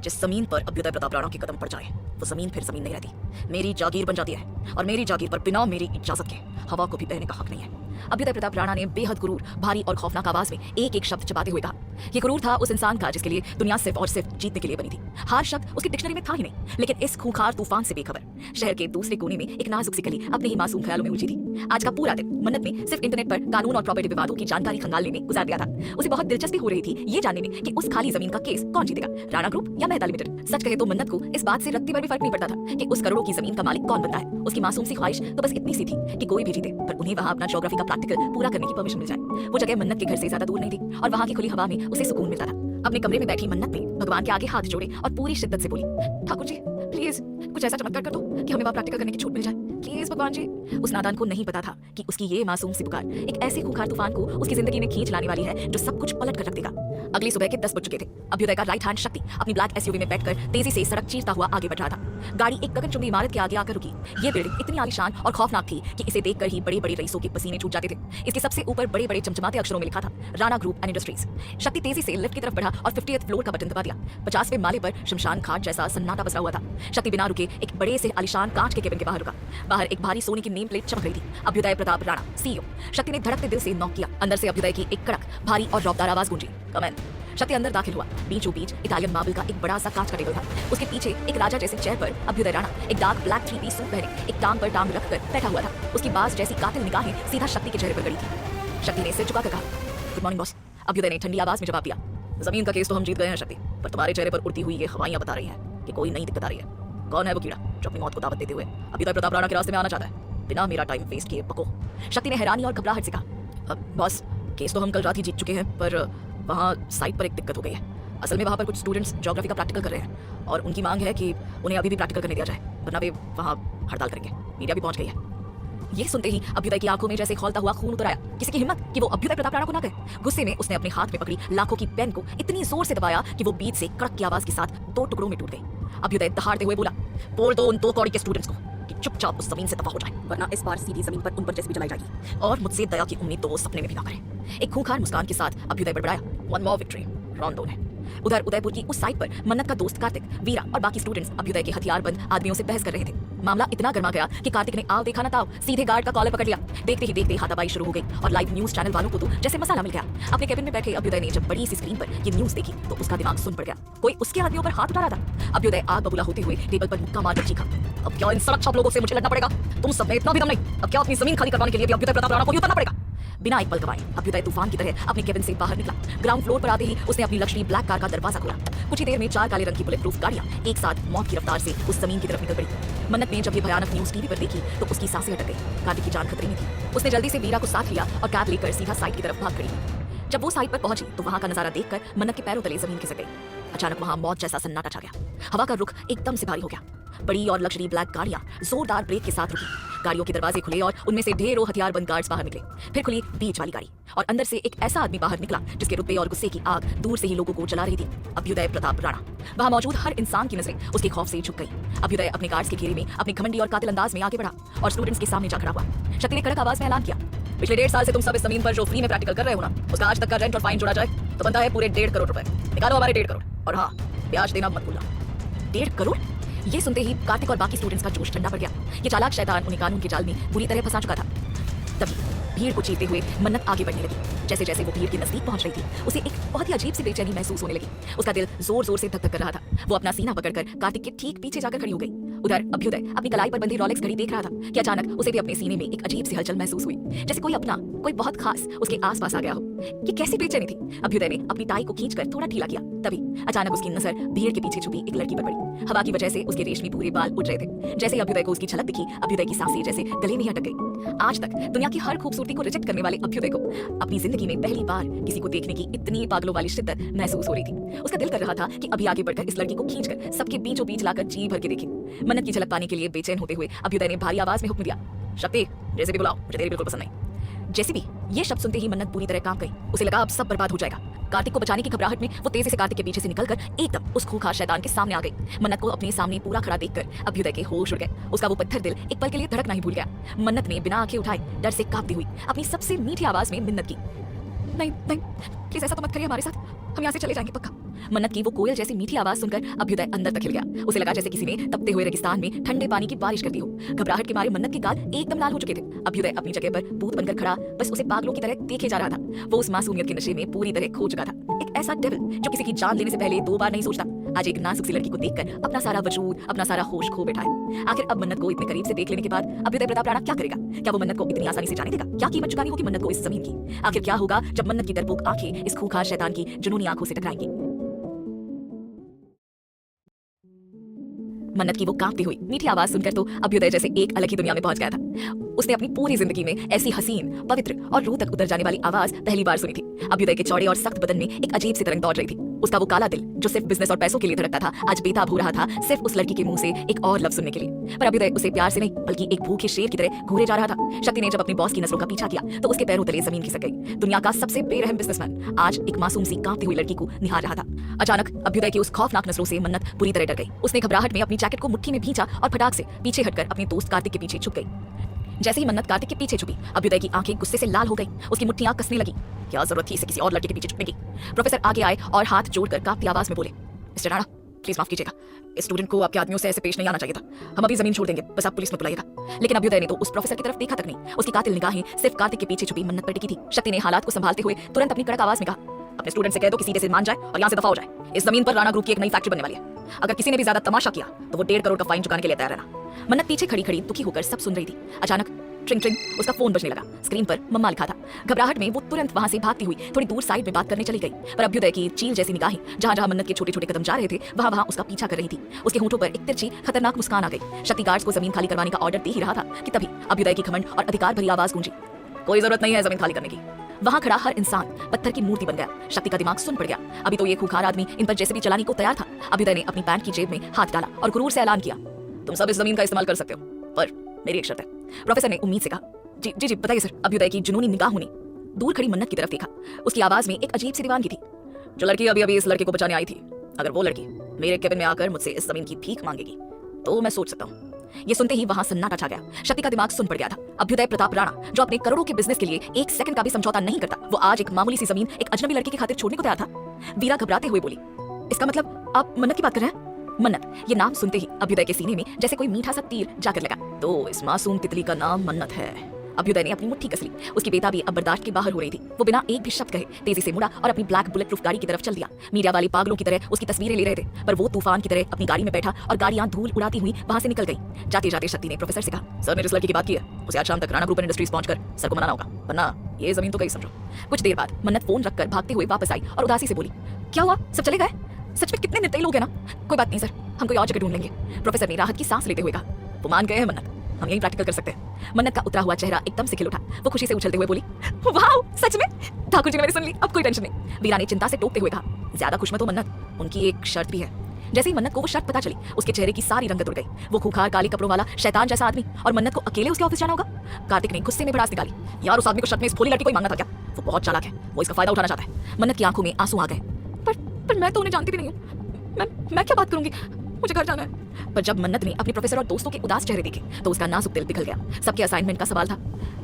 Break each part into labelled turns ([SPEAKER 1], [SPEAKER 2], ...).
[SPEAKER 1] जिस जमीन पर अभ्युदय प्रताप राणा के कदम पड़ जाए वो जमीन फिर जमीन नहीं रहती, मेरी जागीर बन जाती है और मेरी जागीर पर बिना मेरी इजाजत के हवा को भी बहने का हक नहीं है। अभ्युदय प्रताप राणा ने बेहद क्रूर, भारी और खौफनाक आवाज में एक एक शब्द चबाते हुए कहा। यह क्रूर था उस इंसान का जिसके लिए दुनिया सिर्फ और सिर्फ जीतने के लिए बनी थी। हार शब्द उसकी डिक्शनरी में था ही नहीं, लेकिन इस खूंखार तूफान से बेखबर शहर के दूसरे कोने में एक नाजुक सी कली अपने ही मासूम ख्यालों में उलझी थी। आज का पूरा दिन मन्नत में सिर्फ इंटरनेट पर कानून और प्रॉपर्टी विवादों की जानकारी खंगालने में गुजार दिया था। उसे बहुत दिलचस्पी हो रही थी ये जानने में कि उस खाली जमीन का केस कौन जीतेगा, राणा ग्रुप या मेहता लिमिटेड। सच कहे तो मन्नत को इस बात से रत्ती भर भी फर्क नहीं पड़ता था कि उस करोड़ों की जमीन का मालिक कौन बनता है। उसकी मासूम सी ख्वाहिश तो बस इतनी सी थी कि कोई भी जीते पर उन्हें वहां अपना ज्योग्राफी का प्रैक्टिकल पूरा करने की परमिशन मिल जाए। वो जगह मन्नत के घर से ज्यादा दूर नहीं थी और वहां की खुली हवा में उसे सुकून मिलता था। अपने कमरे में बैठी मन्नत ने भगवान के आगे हाथ जोड़े और पूरी शिद्दत से बोली, ठाकुर जी प्लीज कुछ ऐसा चमत्कार कर दो कि हमें वहां प्रैक्टिकल करने की छूट मिल जाए, प्लीज भगवान जी। उस नादान को नहीं पता था कि उसकी ये मासूम सी पुकार एक ऐसे खूंखार तूफान को उसकी जिंदगी में खींच लाने वाली है जो सब कुछ पलट कर रख देगा। अगली सुबह के 10 बज चुके थे। अभ्युदय का राइट हैंड शक्ति अपनी ब्लैक एसयूवी में बैठकर तेजी से सड़क चीरता हुआ आगे बढ़ रहा था। गाड़ी एक गगनचुंबी इमारत के आगे आकर रुकी। ये बिल्डिंग इतनी आलीशान और खौफनाक थी कि इसे देखकर ही बड़े बड़े रईसों के पसीने छूट जाते थे। इसके सबसे ऊपर बड़े बड़े चमचमाते अक्षरों में लिखा था राणा ग्रुप एंड इंडस्ट्रीज। शक्ति तेजी से लिफ्ट की तरफ बढ़ा और 50th फ्लोर का बटन दबा दिया। 50वें माले पर शमशान घाट जैसा सन्नाटा पसरा हुआ था। शक्ति बिना रुके एक बड़े से आलीशान कांच के केबिन के बाहर रुका। बाहर एक भारी सोने की नेम प्लेट चमक रही थी, अभ्युदय प्रताप राणा सीईओ। शक्ति ने धड़कते दिल से नॉक किया। अंदर से अभ्युदय की एक कड़क, भारी और रौबदार आवाज गूंजी, कम इन। शक्ति अंदर दाखिल हुआ। बीचों बीच इटालियन मार्बल का एक बड़ा सा कांच का टेबल था। उसके पीछे एक राजा जैसे चेयर पर अभ्युदय राणा एक डार्क ब्लैक 3-piece सूट पहने एक टांग पर टांग रखकर बैठा हुआ था। उसकी बाज जैसी कातिल निगाहें सीधा शक्ति के चेहरे पर गड़ी थी। शक्ति ने सिर झुकाकर कहा, गुड मॉर्निंग बॉस। अभ्युदय ने ठंडी आवाज में जवाब दिया, जमीन का केस तो हम जीत गए हैं शक्ति, पर तुम्हारे चेहरे पर उड़ती हुई ये हवाइयां बता रही हैं कि कोई नई दिक्कत आ रही है। कौन है वो कीड़ा जो अपनी मौत को दावत देते हुए अभ्युदय प्रताप राणा के रास्ते में आना चाहता है बिना मेरा टाइम वेस्ट किए? पको। शक्ति ने हैरानी और घबराहट से कहा, बॉस केस तो हम कल रात ही जीत चुके हैं, पर वहाँ साइट पर एक दिक्कत हो गई है। असल में वहाँ पर कुछ स्टूडेंट्स ज्योग्राफी का प्रैक्टिकल कर रहे हैं और उनकी मांग है कि उन्हें अभी भी प्रैक्टिकल करने दिया जाए, वरना वे वहाँ हड़ताल करेंगे। मीडिया भी पहुंच गई है। ये सुनते ही अभ्युदय की आंखों में जैसे खौलता हुआ खून उतर आया। किसी की हिम्मत कि वो अभ्युदय प्रताप राणा को ना कहे। गुस्से में उसने अपने हाथ में पकड़ी लाखों की पेन को इतनी जोर से दबाया कि वो बीच से कड़क की आवाज के साथ 2 टुकड़ों में टूट गई। अभ्युदय दहाड़ते हुए बोला, बोल दो उन 2 कौड़ी के स्टूडेंट्स को कि चुपचाप उस जमीन से दफा हो जाए, वरना इस बार सीधी जमीन पर उन पर जैसे भी जलाई जाएगी और मुझसे दया की उम्मीद तो वो सपने में भी ना करें। एक खूंखार मुस्कान के साथ अभ्युदय बड़बड़ाया, वन मोर विक्ट्री रॉन्डो ने। उधर उदयपुर की उस साइट पर मन्नत का दोस्त कार्तिक, वीरा और बाकी स्टूडेंट्स अभ्युदय के हथियारबंद आदमियों से बहस कर रहे थे। मामला इतना गर्मा गया कि कार्तिक ने आओ देखा ना ताओ सीधे गार्ड का कॉलर पकड़ लिया। देखते ही देखते हाथापाई शुरू हो गई और लाइव न्यूज चैनल वालों को तो जैसे मसाला मिल गया। अपने केबिन में बैठे अभ्युदय ने जब बड़ी सी स्क्रीन पर ये न्यूज देखी तो उसका दिमाग सुन पड़ गया। कोई उसके आदमियों पर हाथ उठा रहा था। अभ्युदय आग बबूला होते हुए टेबल पर मुक्का मारकर चीखा, अब क्या इन सड़क छाप लोगों से मुझे लड़ना पड़ेगा? तुम सब में इतना भी दम नहीं? अब क्या अपनी जमीन खाली करवाने के लिए भी अभ्युदय प्रताप राणा को उतरना पड़ेगा? बिना एक पल गवाए अभ्युदय तूफान की तरह अपने केबिन से बाहर निकला। ग्राउंड फ्लोर पर आते ही उसने अपनी लग्जरी ब्लैक कार का दरवाजा खोला। कुछ ही देर में 4 काले रंग की बुलेट प्रूफ गाड़ियां एक साथ मौत की रफ्तार से उस जमीन की तरफ निकल पड़ी। मन्नत ने जब ये भयानक न्यूज टीवी पर देखी तो उसकी सांसें अटक गई। कार्तिक की जान खतरे में थी। उसने जल्दी से वीरा को साथ लिया और कैब लेकर सीधा साइट की तरफ भाग खड़ी। जब वो साइट पर पहुंची तो वहां का नजारा देखकर मन्नत के पैरों तले जमीन खिसक गई। अचानक वहां मौत जैसा सन्नाटा छा गया। हवा का रुख एकदम से भारी हो गया। बड़ी और लग्जरी ब्लैक गाड़ियां जोरदार ब्रेक के साथ रुकी। गाड़ियों के दरवाजे खुले और उनमें से ढेरों हथियारबंद गार्ड्स बाहर निकले। फिर खुली बीच वाली गाड़ी और अंदर से एक ऐसा आदमी बाहर निकला जिसके रुतबे और गुस्से की आग दूर से ही लोगों को जला रही थी, अभ्युदय प्रताप राणा। वहां मौजूद हर इंसान की नजरें उसके खौफ से झुक गई। अभ्युदय अपने गार्ड्स के घेरे में अपने घमंडी और कातिल अंदाज में आगे बढ़ा और स्टूडेंट्स के सामने जा खड़ा हुआ। शक्ति ने कड़क आवाज में ऐलान किया, पिछले 1.5 साल से तुम सब इस जमीन पर जो फ्री में प्रैक्टिकल कर रहे हो ना, उसका आज तक का रेंट और फाइन जोड़ा जाए तो बनता है पूरे 1.5 करोड़ रुपए। निकालो हमारे 1.5 करोड़, और हाँ ब्याज देना मत भूलना। 1.5 करोड़? ये सुनते ही कार्तिक और बाकी स्टूडेंट्स का जोश ठंडा पड़ गया। ये चालाक शैतान उन्हें कानून के जाल में बुरी तरह फंसा चुका था। तभी भीड़ को चीरते हुए मन्नत आगे बढ़ने लगी। जैसे जैसे वो भीड़ के नजदीक पहुंच रही थी उसे एक बहुत ही अजीब सी बेचैनी महसूस होने लगी। उसका दिल जोर जोर से धक धक कर रहा था। वो अपना सीना पकड़कर कार्तिक के ठीक पीछे जाकर खड़ी हो गई। उधर अभ्युदय अपनी कलाई पर बंधी रोलेक्स घड़ी देख रहा था कि अचानक उसे भी अपने सीने में एक अजीब सी हलचल महसूस हुई, जैसे कोई अपना, कोई बहुत खास उसके आसपास आ गया हो। ये कैसी बेचैनी थी? अभ्युदय ने अपनी टाई को खींचकर थोड़ा ढीला किया। तभी अचानक उसकी नजर भीड़ के पीछे छुपी एक लड़की पर पड़ी। हवा की वजह से उसके रेशमी पूरे बाल उड़ रहे थे। जैसे ही अभ्युदय को उसकी झलक दिखी, अभ्युदय की सांसें जैसे गले में ही अटक गई। आज तक दुनिया की हर खूबसूरती को रिजेक्ट करने वाले अभ्युदय को अपनी जिंदगी में पहली बार किसी को देखने की इतनी पागलों वाली शिद्दत महसूस हो रही थी। उसका दिल कर रहा था कि अभी आगे बढ़कर इस लड़की को खींचकर सबके बीचों बीच लाकर जी भर के देखे। मन्नत की झलक पाने के लिए बेचैन होते हुए अभ्युदय ने भारी आवाज में हुक्म दिया, शक्ति जैसे भी बुलाओ, मुझे तेरी बिल्कुल पसंद नहीं। जैसे भी ये शब्द सुनते ही मन्नत बुरी तरह कांप गई। उसे लगा अब सब बर्बाद हो जाएगा। कार्तिक को बचाने की घबराहट में वो तेजी से कार्तिक के पीछे से निकलकर एकदम उस खूंखार शैतान के सामने आ गई। मन्नत को अपने सामने पूरा खड़ा देखकर अभ्युदय के होश उड़ गए। उसका वो पत्थर दिल एक पल के लिए धड़कना ही भूल गया। मन्नत ने बिना आंखें उठाए डर से कांपती हुई अपनी सबसे मीठी आवाज में मिन्नत की, नहीं नहीं प्लीज ऐसा तो मत करिए हमारे साथ, हम यहाँ से चले जाएंगे पक्का। मन्नत की वो कोयल जैसी मीठी आवाज सुनकर अभ्युदय अंदर तक हिल गया। उसे लगा जैसे किसी ने तपते हुए रेगिस्तान में ठंडे पानी की बारिश कर दी हो। घबराहट के मारे मन्नत के गाल एकदम लाल हो चुके थे। अभ्युदय अपनी जगह पर भूत बनकर खड़ा बस उसे पागलों की तरह देखे जा रहा था। वो उस मासूमियत के नशे में पूरी तरह खो चुका था। एक ऐसा डेविल जो किसी की जान लेने से पहले 2 बार नहीं सोचता, आज एक नाजुक सी लड़की को देखकर अपना सारा वजूद, अपना सारा होश खो बैठा है। आखिर अब मन्नत को इतने करीब से देख लेने के बाद अभ्युदय प्रताप राणा क्या करेगा? क्या वो मन्नत को इतनी आसानी से जाने देगा? क्या कीमत चुकानी होगी मन्नत को इस जमीन की? आखिर क्या होगा जब मन्नत की डरपोक आंखें इस खूंखार शैतान की जुनूनी आंखों से टकराएंगी? मन्नत की वो कांपती हुई मीठी आवाज सुनकर तो अभ्युदय जैसे एक अलग ही दुनिया में पहुंच गया था। उसने अपनी पूरी जिंदगी में ऐसी हसीन, पवित्र और रूह तक उतर जाने वाली आवाज पहली बार सुनी थी। अभ्युदय के चौड़े और सख्त बदन में एक अजीब सी तरंग दौड़ रही थी। उसका वो काला दिल जो सिर्फ बिजनेस और पैसों के लिए धड़कता था, आज बेताब हो रहा था सिर्फ उस लड़की के मुंह से एक और लफ्ज सुनने के लिए। पर अभ्युदय उसे प्यार से नहीं बल्कि एक भूखे शेर की तरह घूरे जा रहा था। शक्ति ने जब अपनी बॉस की नजरों का पीछा किया तो उसके पैरों तले जमीन खिसक गई। दुनिया का सबसे बेरहम बिजनेसमैन आज एक मासूम सी कांपती हुई लड़की को निहार रहा था। अचानक अभ्युदय की उस खौफनाक नजरों से मन्नत पूरी तरह डर गई। उसने घबराहट में अपनी जैकेट को मुट्ठी में भींचा और फटाक से पीछे हटकर अपने दोस्त कार्तिक के पीछे छुप गई। जैसे ही मन्नत कार्तिक के पीछे छुपी, अभ्युदय की आंखें गुस्से से लाल हो गई। उसकी मुट्ठियां कसने लगी। क्या जरूरत थी इसे किसी और लड़के के पीछे छुपने की? प्रोफेसर आगे आए और हाथ जोड़कर कांपती आवाज में बोले, मिस्टर राणा प्लीज माफ कीजिएगा, इस स्टूडेंट को आपके आदमियों से ऐसे पेश नहीं आना चाहिए था। हम अभी जमीन छोड़ देंगे, बस आप पुलिस में बुलाइएगा। लेकिन अभ्युदय ने तो उस प्रोफेसर की तरफ देखा तक नहीं। उसकी कातिल निगाहें सिर्फ कार्तिक के पीछे छुपी मन्नत पर टिकी थी। शक्ति ने हालात को संभालते हुए तुरंत अपनी कड़क आवाज में कहा, अपने स्टूडेंट से कह दो कि सीधे से मान जाए और यहाँ से दफा हो जाए। इस जमीन पर राणा ग्रुप की एक नई फैक्ट्री बनने वाली है। अगर किसी ने भी ज्यादा तमाशा किया तो वो 1.5 करोड़ का फाइन चुकाने के लिए तैयार रहना। मन्नत पीछे खड़ी खड़ी दुखी होकर सब सुन रही थी। अचानक ट्रिंग ट्रिंग उसका फोन बजने लगा। स्क्रीन पर मम्मा लिखा था। घबराहट में वो तुरंत वहां से भागती हुई थोड़ी दूर साइड में बात करने चली गई। पर अभ्युदय की चील जैसी निगाहें जहां जहां मन्नत के छोटे छोटे कदम जा रहे थे वहां वहां उसका पीछा कर रही थी। उसके होंठों पर एक तिरछी खतरनाक मुस्कान आ गई। शक्ति गार्ड्स को जमीन खाली करवाने का ऑर्डर दे ही रहा था कि तभी अभ्युदय की घमंड और अधिकार भरी आवाज गूंजी, कोई जरूरत नहीं है जमीन खाली करने की। वहां खड़ा हर इंसान पत्थर की मूर्ति बन गया। शक्ति का दिमाग सुन पड़ गया। अभी तो ये खूंखार आदमी इन पर जैसे भी चलाने को तैयार था। अभ्युदय ने अपनी पैंट की जेब में हाथ डाला और गुरूर से ऐलान किया, तुम सब इस जमीन का इस्तेमाल कर सकते हो, पर मेरी एक शर्त है। प्रोफेसर ने उम्मीद से कहा, जी जी जी बताइए सर। अभ्युदय की जुनूनी निगाहों ने दूर खड़ी मन्नत की तरफ देखा। उसकी आवाज में एक अजीब सी दीवानगी थी। जो लड़की अभी अभी इस लड़के को बचाने आई थी, अगर वो लड़की मेरे केबिन में आकर मुझसे इस जमीन की भीख मांगेगी तो मैं सोच सकता हूँ। ये सुनते ही वहां सन्नाटा छा गया। शक्ति का दिमाग सुन पड़ गया था। अभ्युदय प्रताप राणा जो अपने करोड़ों के बिजनेस के लिए 1 सेकंड का भी समझौता नहीं करता, वो आज एक मामूली सी जमीन एक अजनबी लड़के की खातिर छोड़ने को तैयार था। वीरा घबराते हुए बोली, इसका मतलब आप मन्नत की बात कर रहे हैं? मन्नत, ये नाम सुनते ही अभ्युदय के सीने में जैसे कोई मीठा सा तीर जाकर लगा। तो इस मासूम तितली का नाम मन्नत है। अभ्युदय ने अपनी मुट्ठी कस ली। उसकी बेताबी अब बर्दाश्त के बाहर हो रही थी। वो बिना एक भी शब्द कहे तेजी से मुड़ा और अपनी ब्लैक बुलेट प्रूफ गाड़ी की तरफ चल दिया। मीडिया वाले पागलों की तरह उसकी तस्वीरें ले रहे थे, पर वो तूफान की तरह अपनी गाड़ी में बैठा और गाड़ियां धूल उड़ाती हुई वहां से निकल गई। जाते जाते शक्ति ने प्रोफेसर से कहा, सर ने जिस लड़की की बात की है उसे आज शाम तक राणा ग्रुप इंडस्ट्रीज पहुंचकर सर को मनाना होगा, वरना ये जमीन तो कहीं समझो। कुछ देर बाद मन्नत फोन रखकर भागते हुए वापस आई और उदासी से बोली, क्या हुआ, सब चले गए? सच में कितने निर्दयी लोग हैं ना। कोई बात नहीं सर, हम कोई और जगह ढूंढ लेंगे। प्रोफेसर ने राहत की सांस लेते हुए कहा, वो मान गए हैं मन्नत, हम यही प्रैक्टिकल कर सकते हैं। मन्नत का उतरा हुआ चेहरा एकदम से खिल उठा। वो खुशी से उछलते हुए बोली, वाह सच में, ठाकुर जी ने मेरी सुन ली, अब कोई टेंशन नहीं। वीरा ने चिंता से टोकते हुए कहा, ज्यादा खुश मत हो मन्नत, उनकी एक शर्त भी है। जैसे ही मन्नत को वो शर्त पता चली, उसके चेहरे की सारी रंगत उड़ गई। वो खूंखार काले कपड़ों वाला शैतान जैसा आदमी और मन्नत को अकेले उसके ऑफिस जाना होगा। कार्तिक ने गुस्से में भड़ास निकाली, यार उस आदमी को शर्त में इस भोली लड़की को ही मांगना था क्या? वो बहुत चालाक है, वो इसका फायदा उठाना चाहता है। मन्नत की आंखों में आंसू आ गए। पर मैं तो उन्हें जानती भी नहीं हूँ, मैं क्या बात करूंगी, मुझे घर जाना है। पर जब मन्नत ने अपने प्रोफेसर और दोस्तों के उदास चेहरे देखे तो उसका नाजुक दिल पिघल गया। सबके असाइनमेंट का सवाल था।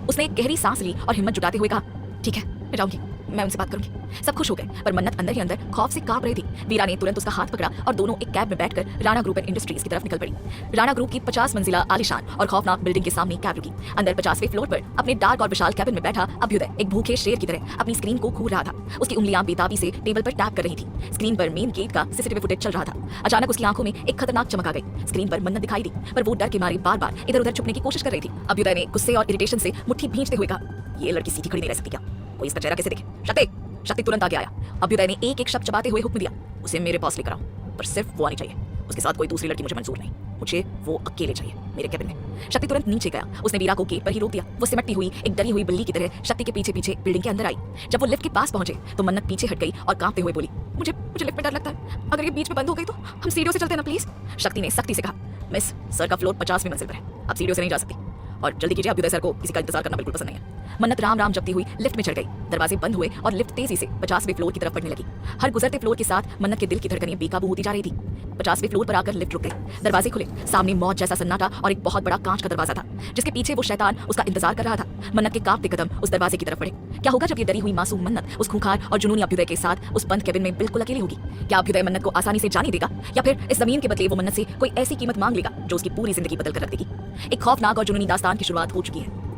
[SPEAKER 1] उसने एक गहरी सांस ली और हिम्मत जुटाते हुए कहा, ठीक है मैं जाऊंगी, मैं उनसे बात करूंगी। सब खुश हो गए, पर मन्नत अंदर ही अंदर खौफ से कांप रही थी। वीरा ने तुरंत उसका हाथ पकड़ा और दोनों एक कैब में बैठकर राणा ग्रुप एंड इंडस्ट्रीज की तरफ निकल पड़ी। राणा ग्रुप की 50 मंजिला आलीशान और खौफनाक बिल्डिंग के सामने कैब रुकी। अंदर 50वें फ्लोर पर अपने डार्क और विशाल कैबिन में बैठा अभ्युदय एक भूखे शेर की तरह अपनी स्क्रीन को घूर रहा था। उसकी उंगलियां बेताबी से टेबल पर टैप कर रही थी। स्क्रीन पर मेन गेट का सीसीटीवी फुटेज चल रहा था। अचानक उसकी आंखों में एक खतरनाक चमक आ गई। स्क्रीन पर मन्नत दिखाई दी, पर वो डर के मारे बार बार इधर उधर छुपने की कोशिश कर रही थी। अभ्युदय ने गुस्से और इरिटेशन से मुट्ठी भींचते हुए कहा, ये लड़की सीधी खड़ी नहीं रह सकती क्या? कोई इसका चेहरा कैसे देखे? शक्ति तुरंत आगे आया। अभ्युदय ने एक एक शब्द चबाते हुए हुक्म दिया, उसे मेरे पास लेकर आओ, पर सिर्फ वो आनी चाहिए, उसके साथ कोई दूसरी लड़की मुझे मंजूर नहीं, मुझे वो अकेले चाहिए मेरे कैबिन में। शक्ति तुरंत नीचे गया। उसने वीरा को गेट पर ही रोक दिया। वो सिमटती हुई एक डरी हुई बिल्ली की तरह शक्ति के पीछे पीछे बिल्डिंग के अंदर आई। जब वो लिफ्ट के पास पहुंचे तो मन्नत पीछे हट गई और कांपते हुए बोली, मुझे लिफ्ट में डर लगता है, अगर ये बीच में बंद हो गई तो हम सीढ़ियों से चलते हैं ना प्लीज। शक्ति ने सख्ती से कहा, मिस सर का फ्लोर 50वीं मंजिल पर है, आप सीढ़ियों से नहीं जा सकती। और जल्दी कीजिए, अभ्युदय सर को किसी का इंतजार करना बिल्कुल पसंद नहीं है। मन्नत राम राम जपती हुई लिफ्ट में चढ़ गई। दरवाजे बंद हुए और लिफ्ट तेजी से 50वें फ्लोर की तरफ बढ़ने लगी। हर गुजरते फ्लोर के साथ मन्नत के दिल की धड़कनें बेकाबू होती जा रही थी। 50वें फ्लोर पर आकर लिफ्ट रुक गई। दरवाजे खुले, सामने मौत जैसा सन्नाटा और एक बहुत बड़ा कांच का दरवाजा था, जिसके पीछे वो शैतान उसका इंतजार कर रहा था। मन्नत के कांपते कदम उस दरवाजे की तरफ बढ़े। क्या होगा जब ये डरी हुई मासूम मन्नत उस खूंखार और जुनूनी अभ्युदय के साथ उस बंद केबिन में बिल्कुल अकेली होगी? क्या अभ्युदय मन्नत को आसानी से जाने देगा, या फिर इस जमीन के बदले वो मन्नत से कोई ऐसी कीमत मांग लेगा जो उसकी पूरी जिंदगी बदल कर रख देगी? एक खौफनाक और जुनूनी दास्तान की शुरुआत हो चुकी है।